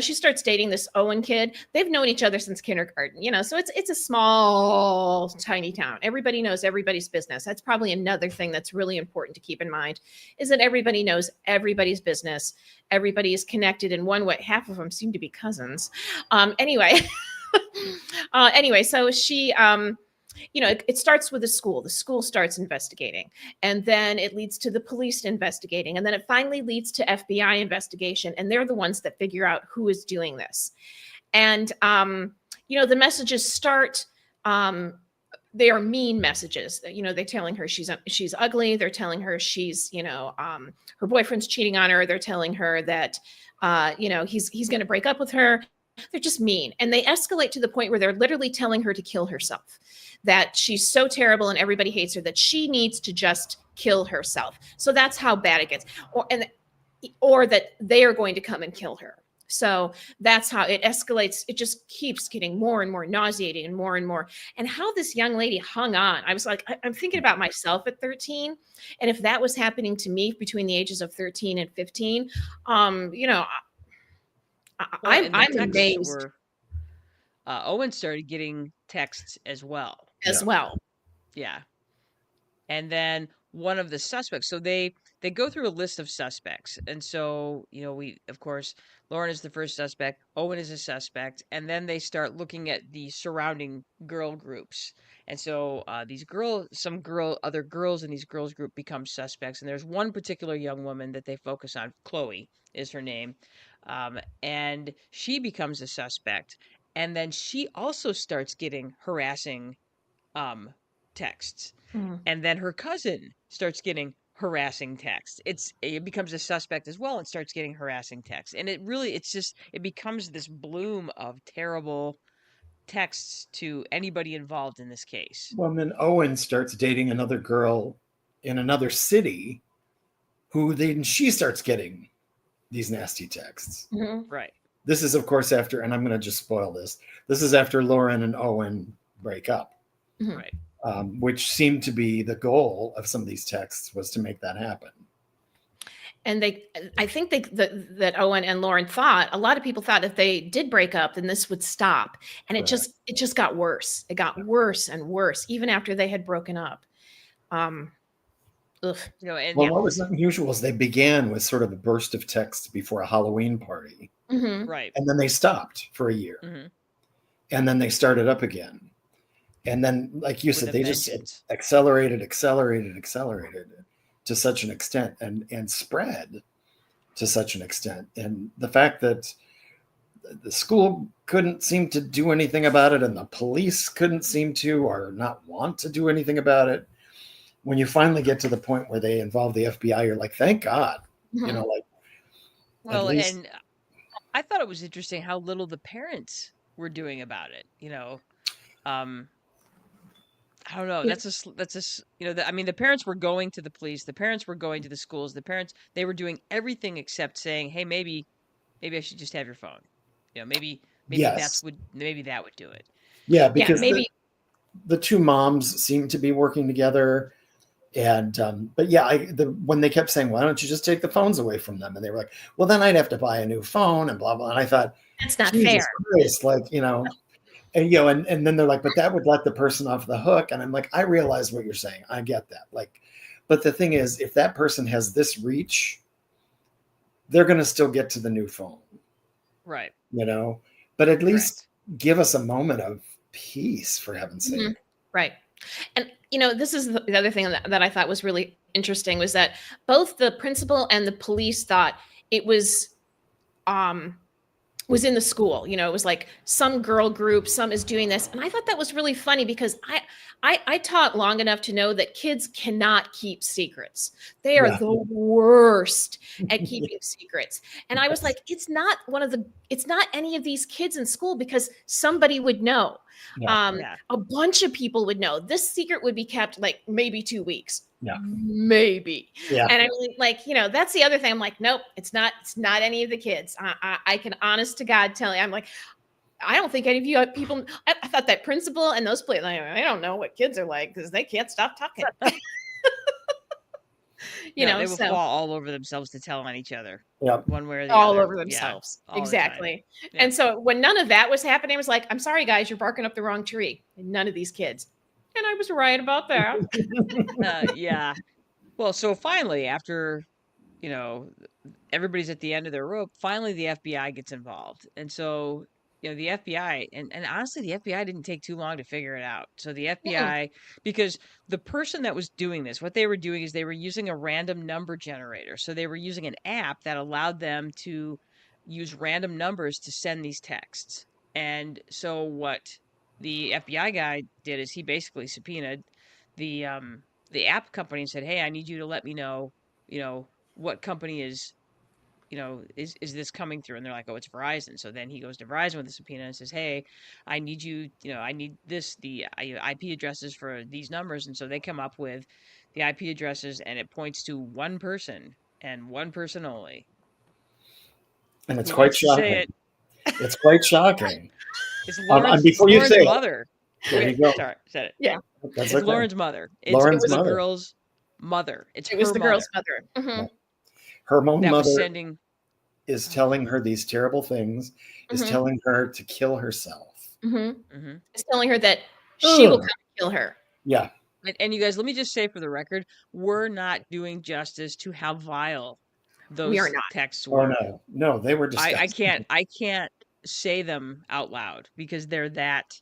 she starts dating this Owen kid. They've known each other since kindergarten, so it's a small, tiny town. Everybody knows everybody's business. That's probably another thing that's really important to keep in mind, is that everybody knows everybody's business. Everybody is connected in one way. Half of them seem to be cousins. Anyway, so she, it starts with the school. The school starts investigating, and then it leads to the police investigating, and then it finally leads to FBI investigation, and they're the ones that figure out who is doing this. And the messages start. They are mean messages. They're telling her she's ugly. They're telling her she's her boyfriend's cheating on her. They're telling her that he's going to break up with her. They're just mean. And they escalate to the point where they're literally telling her to kill herself, that she's so terrible and everybody hates her that she needs to just kill herself. So that's how bad it gets. Or that they are going to come and kill her. So that's how it escalates. It just keeps getting more and more nauseating and more. And how this young lady hung on. I was like, I'm thinking about myself at 13. And if that was happening to me between the ages of 13 and 15, I'm amazed. Owen started getting texts as well. Yeah. And then one of the suspects, so they go through a list of suspects. And so, of course, Lauren is the first suspect, Owen is a suspect, and then they start looking at the surrounding girl groups. And so other girls in these girls group become suspects. And there's one particular young woman that they focus on, Chloe is her name. And she becomes a suspect. And then she also starts getting harassing texts. And then her cousin starts getting harassing texts. It becomes a suspect as well and starts getting harassing texts. And it becomes this bloom of terrible texts to anybody involved in this case. Well, then Owen starts dating another girl in another city who then she starts getting these nasty texts. Mm-hmm. Right. This is, of course, after, and I'm going to just spoil this. This is after Lauren and Owen break up. Mm-hmm. Right. Which seemed to be the goal of some of these texts, was to make that happen. And I think that Owen and Lauren thought, a lot of people thought if they did break up, then this would stop. And it just got worse. It got worse and worse, even after they had broken up. What was unusual is they began with sort of a burst of text before a Halloween party. Mm-hmm. Right. And then they stopped for a year. Mm-hmm. And then they started up again. And then, like you said, they just accelerated to such an extent and spread to such an extent. And the fact that the school couldn't seem to do anything about it and the police couldn't seem to or not want to do anything about it. When you finally get to the point where they involve the FBI, you're like, thank God. Mm-hmm. Well, and I thought it was interesting how little the parents were doing about it. I don't know. That's I mean, the parents were going to the police. The parents were going to the schools. They were doing everything except saying, "Hey, maybe I should just have your phone." Maybe Yes. maybe that would do it. Yeah, Yeah, because maybe. the two moms seem to be working together. And but yeah, when they kept saying, "Why don't you just take the phones away from them?" and they were like, "Well, then I'd have to buy a new phone and blah blah." And I thought, That's not Jesus fair. Christ, like and then they're like, "But that would let the person off the hook." And I'm like, I realize what you're saying. I get that. Like, but the thing is, if that person has this reach, they're going to still get to the new phone, right? But at least give us a moment of peace, for heaven's sake. Mm-hmm. Right. And this is the other thing that I thought was really interesting, was that both the principal and the police thought it was in the school. It was like some girl group, some is doing this. And I thought that was really funny, because I taught long enough to know that kids cannot keep secrets. They are the worst at keeping secrets. And I was like, it's not any of these kids in school, because somebody would know. A bunch of people would know. This secret would be kept like maybe 2 weeks. Maybe. And I mean, like, that's the other thing. I'm like, nope, it's not any of the kids. I can honest to God tell you, I'm like, I don't think any of you people, I thought that principal and those players, I don't know what kids are like, because they can't stop talking. They will fall all over themselves to tell on each other. One way or the all other. Over themselves. Exactly. And so when none of that was happening, I was like, I'm sorry, guys, you're barking up the wrong tree. And none of these kids. And I was right about that. Yeah. Well, so finally, after, everybody's at the end of their rope, finally the FBI gets involved. And so, the FBI, and honestly, the FBI didn't take too long to figure it out. So the FBI, because the person that was doing this, what they were doing is they were using a random number generator. So they were using an app that allowed them to use random numbers to send these texts. And so what the FBI guy did is he basically subpoenaed the app company and said, "Hey, I need you to let me know, what company is this coming through?" And they're like, "Oh, it's Verizon." So then he goes to Verizon with a subpoena and says, "Hey, I need you, I need the IP addresses for these numbers." And so they come up with the IP addresses, and it points to one person and one person only. And it's quite shocking. It's quite shocking. It's Lauren's, mother. There you go. Sorry, said it. Yeah. It's Lauren's mother. It was the girl's mother. It was the girl's mother. Mm-hmm. Her own mother is telling her these terrible things, is telling her to kill herself. It's telling her that she will come and kill her. Yeah. And you guys, let me just say for the record, we're not doing justice to how vile those texts were. Oh, no, they were disgusting. I can't say them out loud because they're that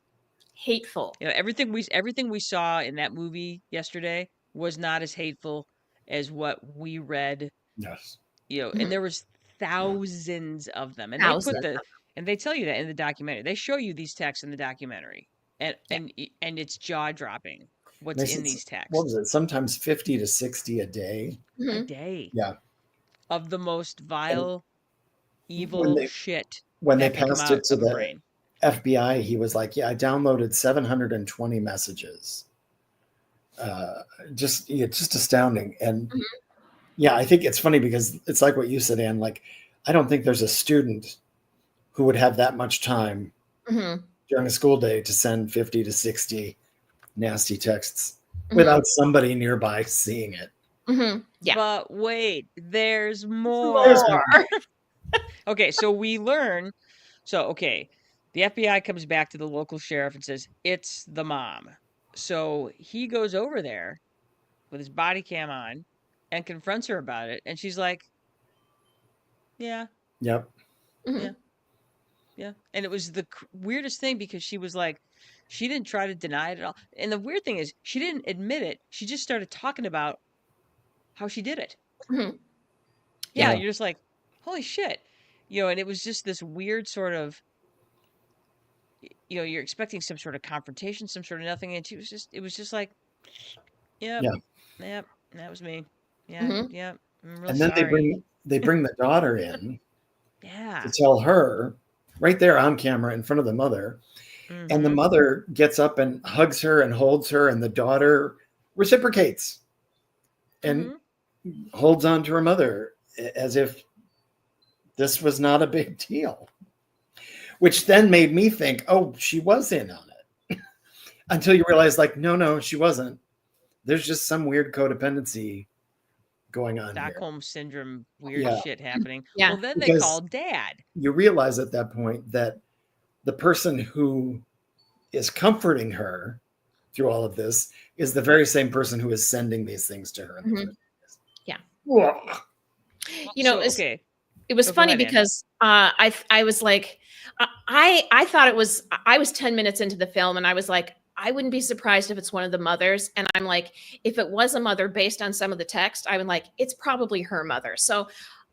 hateful. Everything we saw in that movie yesterday was not as hateful as what we read. Yes. And there was thousands of them, and and they tell you that in the documentary. They show you these texts in the documentary, and it's jaw dropping what's in these texts. What was it? Sometimes 50 to 60 a day. A day. Yeah. Of the most vile, evil shit. When they passed it to the FBI, he was like, "Yeah, I downloaded 720 messages." Just astounding. And I think it's funny because it's like what you said, Ann. Like, I don't think there's a student who would have that much time during a school day to send 50 to 60 nasty texts without somebody nearby seeing it. Yeah. But wait, there's more. Okay, so we learn. So, okay, the FBI comes back to the local sheriff and says, "It's the mom." So he goes over there with his body cam on and confronts her about it. And she's like, "Yeah." Yep. Yeah. And it was the weirdest thing because she was like, she didn't try to deny it at all. And the weird thing is, she didn't admit it. She just started talking about how she did it. Yeah, you're just like, holy shit. And it was just this weird sort of, you're expecting some sort of confrontation, some sort of nothing. And it was just like, yep, that was me. Yeah, yep. I'm real and then sorry. they bring the daughter in to tell her right there on camera in front of the mother. And the mother gets up and hugs her and holds her, and the daughter reciprocates and holds on to her mother as if this was not a big deal, which then made me think, oh, she was in on it. Until you realize, like, no, she wasn't. There's just some weird codependency going on Stockholm here. Syndrome, weird shit happening. Yeah. Well, then Because they call dad. You realize at that point that the person who is comforting her through all of this is the very same person who is sending these things to her. Yeah. Ugh. You know, okay. It was funny ahead, because I was like, I thought I was 10 minutes into the film and I was like, I wouldn't be surprised if it's one of the mothers. And I'm like, if it was a mother based on some of the text, I would like, it's probably her mother. So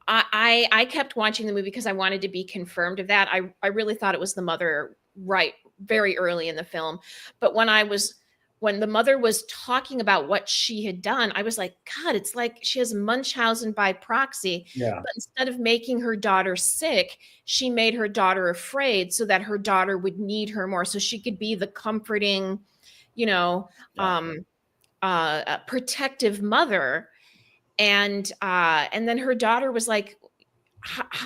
I kept watching the movie because I wanted to be confirmed of that. I really thought it was the mother right very early in the film. But when the mother was talking about what she had done, I was like, God, it's like she has Munchausen by proxy. Yeah. But instead of making her daughter sick, she made her daughter afraid so that her daughter would need her more, so she could be the comforting, protective mother. And then her daughter was like,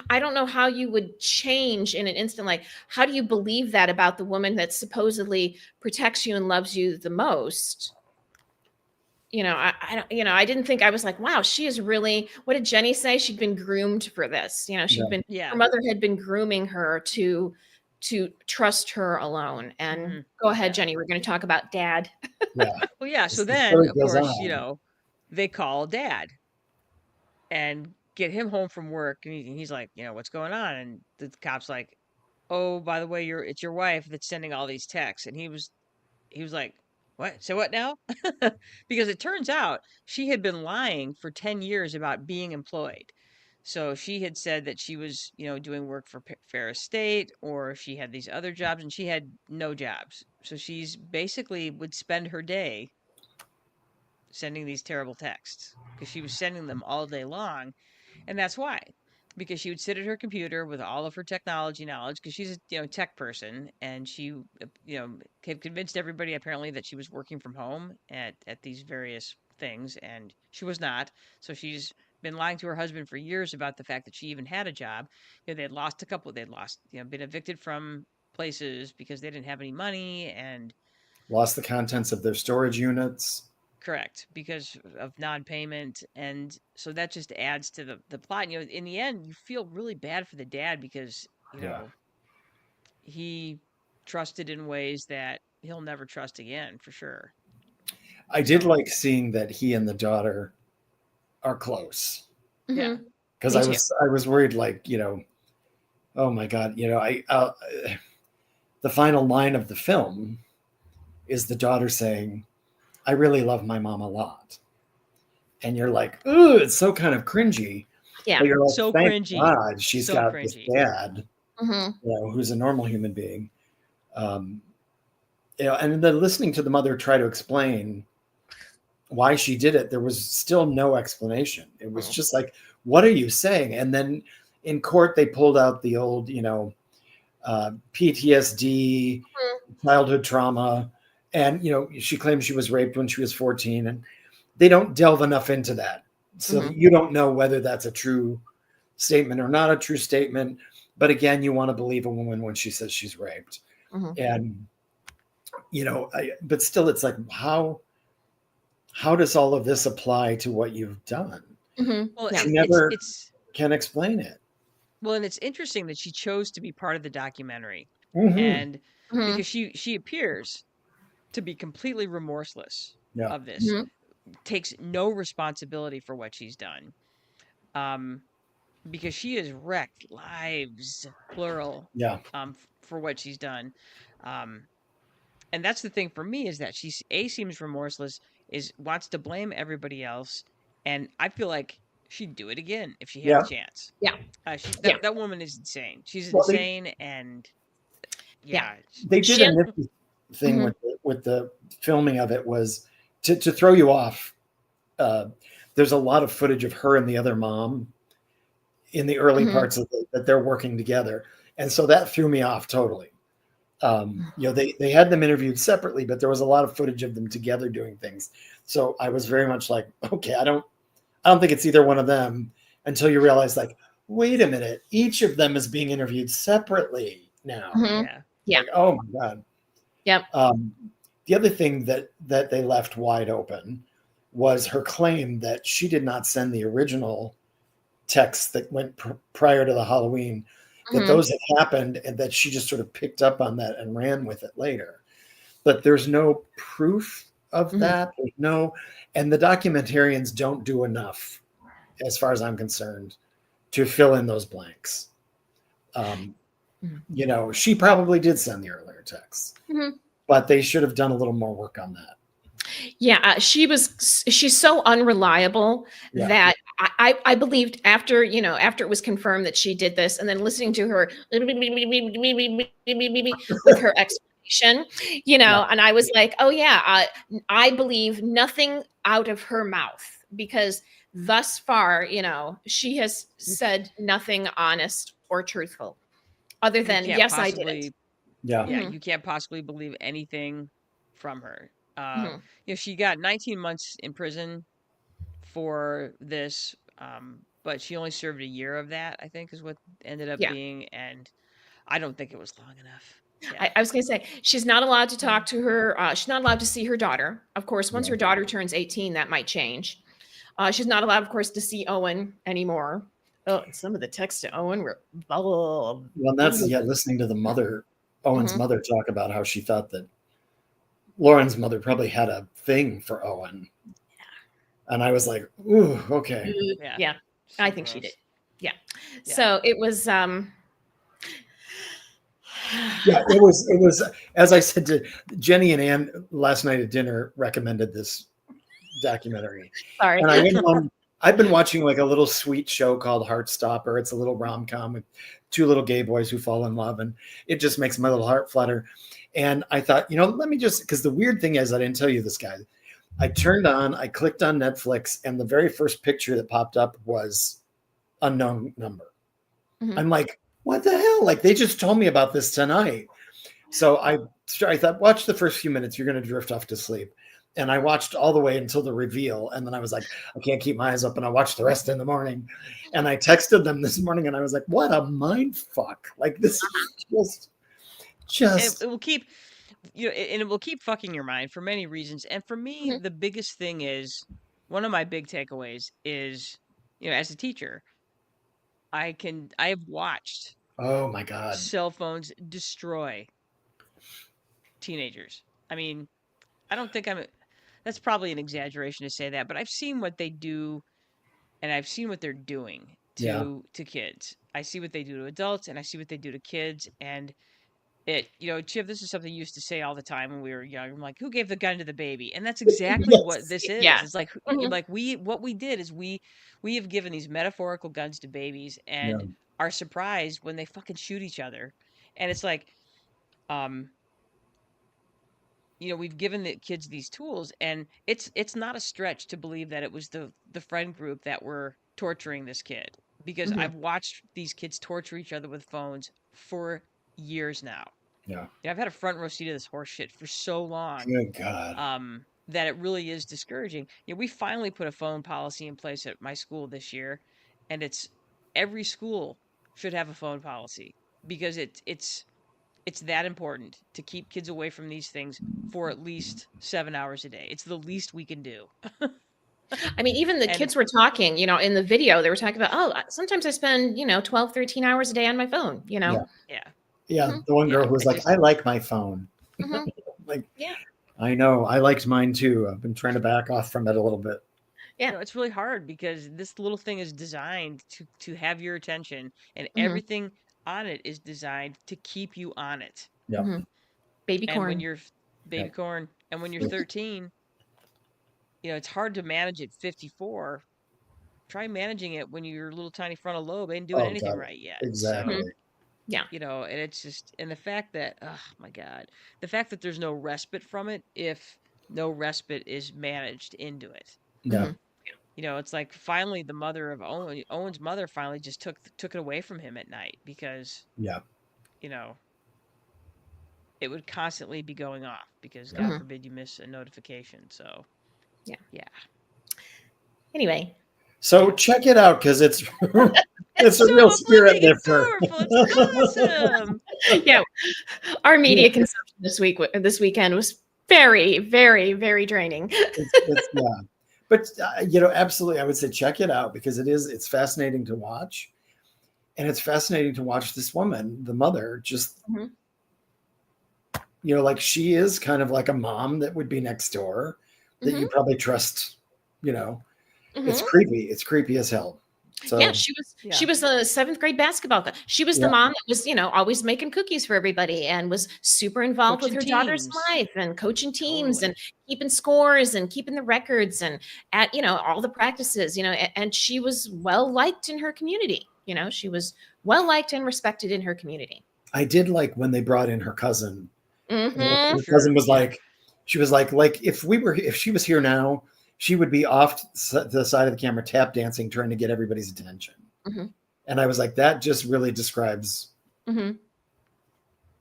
I don't know how you would change in an instant. Like, how do you believe that about the woman that supposedly protects you and loves you the most? I didn't think. I was like, wow, she is really, what did Jenny say? She'd been groomed for this. Her mother had been grooming her to trust her alone. And go ahead, Jenny, we're going to talk about dad. Yeah. Well, yeah. So then, of course, they call dad and get him home from work, and he's like, what's going on? And the cop's like, oh, by the way, it's your wife that's sending all these texts. And he was like, what? So what now? Because it turns out she had been lying for 10 years about being employed. So she had said that she was, doing work for Ferris State, or she had these other jobs, and she had no jobs. So she's basically would spend her day sending these terrible texts because she was sending them all day long. And that's why, because she would sit at her computer with all of her technology knowledge, because she's a tech person, and she had convinced everybody apparently that she was working from home at these various things, and she was not. So she's been lying to her husband for years about the fact that she even had a job. They'd lost been evicted from places because they didn't have any money, and lost the contents of their storage units. Correct, because of non-payment. And so that just adds to the plot. In the end, you feel really bad for the dad because, he trusted in ways that he'll never trust again, for sure. I did like seeing that he and the daughter are close. Yeah. Because I was worried, like, oh my God, the final line of the film is the daughter saying, I really love my mom a lot. And you're like, ooh, it's so kind of cringy. Yeah. But you're like, so thank cringy. God she's got cringy. this dad, who's a normal human being. And then listening to the mother try to explain why she did it, there was still no explanation. It was just like, what are you saying? And then in court, they pulled out the old, PTSD, childhood trauma. And, she claims she was raped when she was 14, and they don't delve enough into that. So you don't know whether that's a true statement or not a true statement. But again, you want to believe a woman when she says she's raped. And, but still it's like, how does all of this apply to what you've done? Well, she never can explain it. Well, and it's interesting that she chose to be part of the documentary. And because she appears to be completely remorseless of this, takes no responsibility for what she's done, because she has wrecked lives, plural, for what she's done. And that's the thing for me, is that she seems remorseless, wants to blame everybody else, and I feel like she'd do it again if she had a chance. That woman is insane. She's insane, and they did a nifty thing with the filming of it, was to throw you off. There's a lot of footage of her and the other mom in the early parts of that they're working together, and so that threw me off totally. They had them interviewed separately, but there was a lot of footage of them together doing things. So I was very much like, okay, I don't think it's either one of them, until you realize, like, wait a minute, each of them is being interviewed separately now. Yeah. Like, oh my God. Yep. The other thing that they left wide open was her claim that she did not send the original texts that went prior to the Halloween, that those had happened, and that she just sort of picked up on that and ran with it later. But there's no proof of that. No, and the documentarians don't do enough, as far as I'm concerned, to fill in those blanks. She probably did send the earlier texts, but they should have done a little more work on that. Yeah, she's so unreliable that I believed after it was confirmed that she did this, and then listening to her with her explanation, and I was like, oh yeah, I believe nothing out of her mouth, because thus far, she has said nothing honest or truthful, other than yes, I did it. Yeah, you can't possibly believe anything from her. She got 19 months in prison for this, but she only served a year of that, I think, is what ended up being, and I don't think it was long enough. I was going to say, she's not allowed to talk to her. She's not allowed to see her daughter. Of course, once her daughter turns 18, that might change. She's not allowed, of course, to see Owen anymore. Oh, and some of the texts to Owen were... Well, that's, listening to the mother, Owen's mother, talk about how she thought that Lauren's mother probably had a thing for Owen. And I was like, ooh, okay. Yeah. So I think gross. She did. Yeah. So it was... it was, as I said to Jenny and Ann last night at dinner, recommended this documentary. Sorry. And I went home. I've been watching like a little sweet show called Heartstopper. It's a little rom-com with two little gay boys who fall in love, and it just makes my little heart flutter. And I thought, let me just, because the weird thing is, I didn't tell you this, guy. I clicked on Netflix, and the very first picture that popped up was unknown number. I'm like, what the hell? Like, they just told me about this tonight. So I thought, watch the first few minutes. You're going to drift off to sleep. And I watched all the way until the reveal. And then I was like, I can't keep my eyes open. I watched the rest in the morning. And I texted them this morning, and I was like, what a mind fuck. Like, this is just. It will keep, and it will keep fucking your mind for many reasons. And for me, the biggest thing is, one of my big takeaways is, as a teacher, I have watched. Oh my God. Cell phones destroy teenagers. I mean, I don't think that's probably an exaggeration to say that, but I've seen what they do, and I've seen what they're doing to kids. I see what they do to adults, and I see what they do to kids. And Chip, this is something you used to say all the time when we were young. I'm like, who gave the gun to the baby? And that's exactly what this is. Yeah. It's like, what we did is we have given these metaphorical guns to babies, and are surprised when they fucking shoot each other. And it's like, we've given the kids these tools, and it's not a stretch to believe that it was the friend group that were torturing this kid, because I've watched these kids torture each other with phones for years now. Yeah. I've had a front row seat of this horse shit for so long. Good God. That it really is discouraging. We finally put a phone policy in place at my school this year, and it's every school should have a phone policy, because it's that important to keep kids away from these things for at least 7 hours a day. It's the least we can do. I mean, even the kids were talking, in the video, they were talking about, sometimes I spend, 12, 13 hours a day on my phone, Yeah. Yeah. The one girl who was like, I like my phone. I know. I liked mine too. I've been trying to back off from it a little bit. Yeah. It's really hard, because this little thing is designed to have your attention, and everything on it is designed to keep you on it. Yeah. Baby corn. And when you're corn, and when you're 13, it's hard to manage at 54. Try managing it when your little tiny frontal lobe ain't doing anything right yet. Exactly. So, and it's just, and the fact that, oh my God, the fact that there's no respite from it, if no respite is managed into it. Yeah. It's like, finally the mother of Owen's mother finally just took it away from him at night, because, it would constantly be going off because God forbid you miss a notification. So, yeah. Anyway. So check it out because it's it's a real spirit lifter. It's awesome. Yeah, our media consumption this weekend was very, very, very draining. Yeah, but absolutely, I would say check it out because it's fascinating to watch, and it's fascinating to watch this woman, the mother, just like she is kind of like a mom that would be next door that you probably trust. It's creepy. It's creepy as hell. So, yeah, she was a 7th grade basketball coach. She was the mom that was, always making cookies for everybody and was super involved with her daughter's life and coaching teams and keeping scores and keeping the records and at, all the practices, and she was well liked in her community. She was well liked and respected in her community. I did like when they brought in her cousin. Her cousin was like, she was like if she was here now, she would be off to the side of the camera, tap dancing, trying to get everybody's attention. And I was like, that just really describes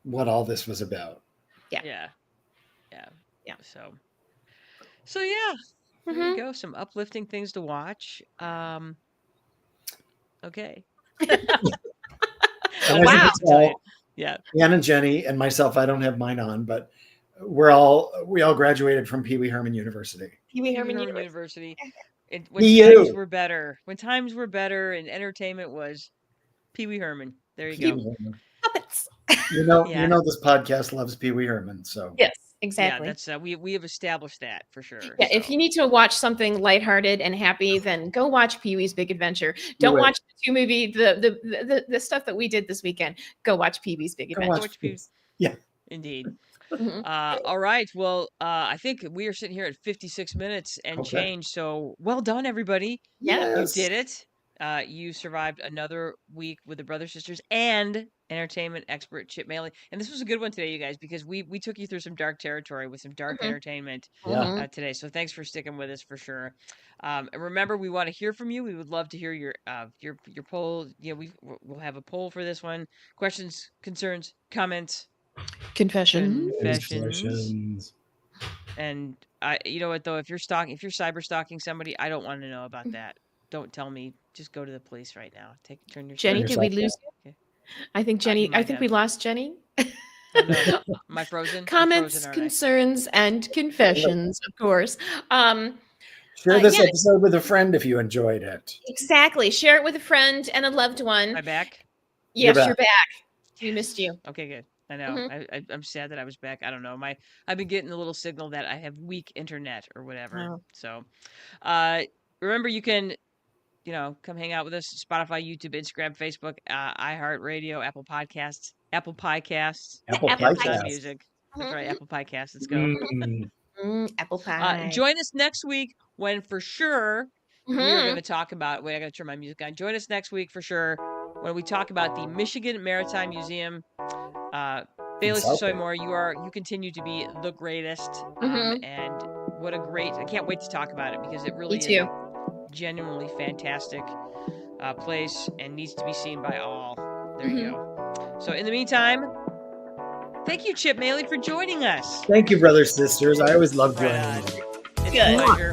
what all this was about. Yeah. So yeah, there you go. Some uplifting things to watch. Okay. Wow. Yeah. Ann and Jenny and myself, I don't have mine on, but we all graduated from Pee Wee Herman University. Pee Wee Herman University. When times were better and entertainment was Pee Wee Herman. There you go. Puppets. You know this podcast loves Pee Wee Herman, so yes, exactly. Yeah, that's we have established that for sure. Yeah, if you need to watch something lighthearted and happy, then go watch Pee Wee's Big Adventure. Don't watch the 2 movie, the stuff that we did this weekend. Go watch Pee Wee's Big Adventure. Yeah, indeed. All right. Well, I think we are sitting here at 56 minutes and change. So well done, everybody. Yes. You did it. You survived another week with the Brothers Sisters and entertainment expert Chip Moehle. And this was a good one today, you guys, because we took you through some dark territory with some dark entertainment today. So thanks for sticking with us for sure. And remember, we want to hear from you. We would love to hear your poll. We'll have a poll for this one. Questions, concerns, comments. Confessions. And you know what though, if you're cyber stalking somebody, I don't want to know about that. Don't tell me. Just go to the police right now. Turn your Jenny. Did we lose you? Okay. I think Jenny. I think we lost Jenny. Oh, no. Am I frozen? Comments, concerns, and confessions, of course. Share this episode with a friend if you enjoyed it. Exactly. Share it with a friend and a loved one. Am I back? Yes, you're back. We missed you. Okay, good. I know. I'm sad that I was back. I don't know. I've been getting a little signal that I have weak internet or whatever. Oh. So, remember you can, come hang out with us. Spotify, YouTube, Instagram, Facebook, iHeartRadio, Apple Podcasts, Apple Music. That's right, Apple Podcasts. Let's go. Apple Pie. Join us next week when for sure we are going to talk about. Wait, I got to turn my music on. Join us next week for sure when we talk about the Michigan Maritime Museum. Bailey Soymore, you continue to be the greatest. And what a great, I can't wait to talk about it because it really is a genuinely fantastic place and needs to be seen by all. There you go. So in the meantime, thank you, Chip Moehle, for joining us. Thank you, brothers, sisters. I always love joining you. It's a pleasure.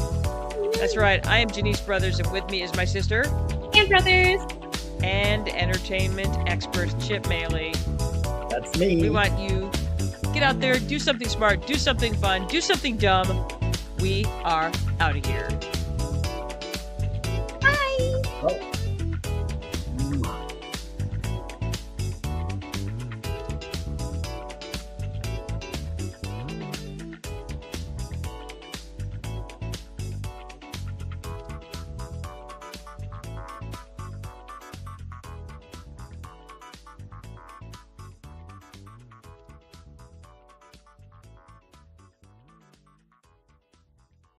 That's right. I am Janice Brothers, and with me is my sister. And brothers. And entertainment expert Chip Moehle. That's me. We want you get out there, do something smart, do something fun, do something dumb. We are out of here. Bye. Oh.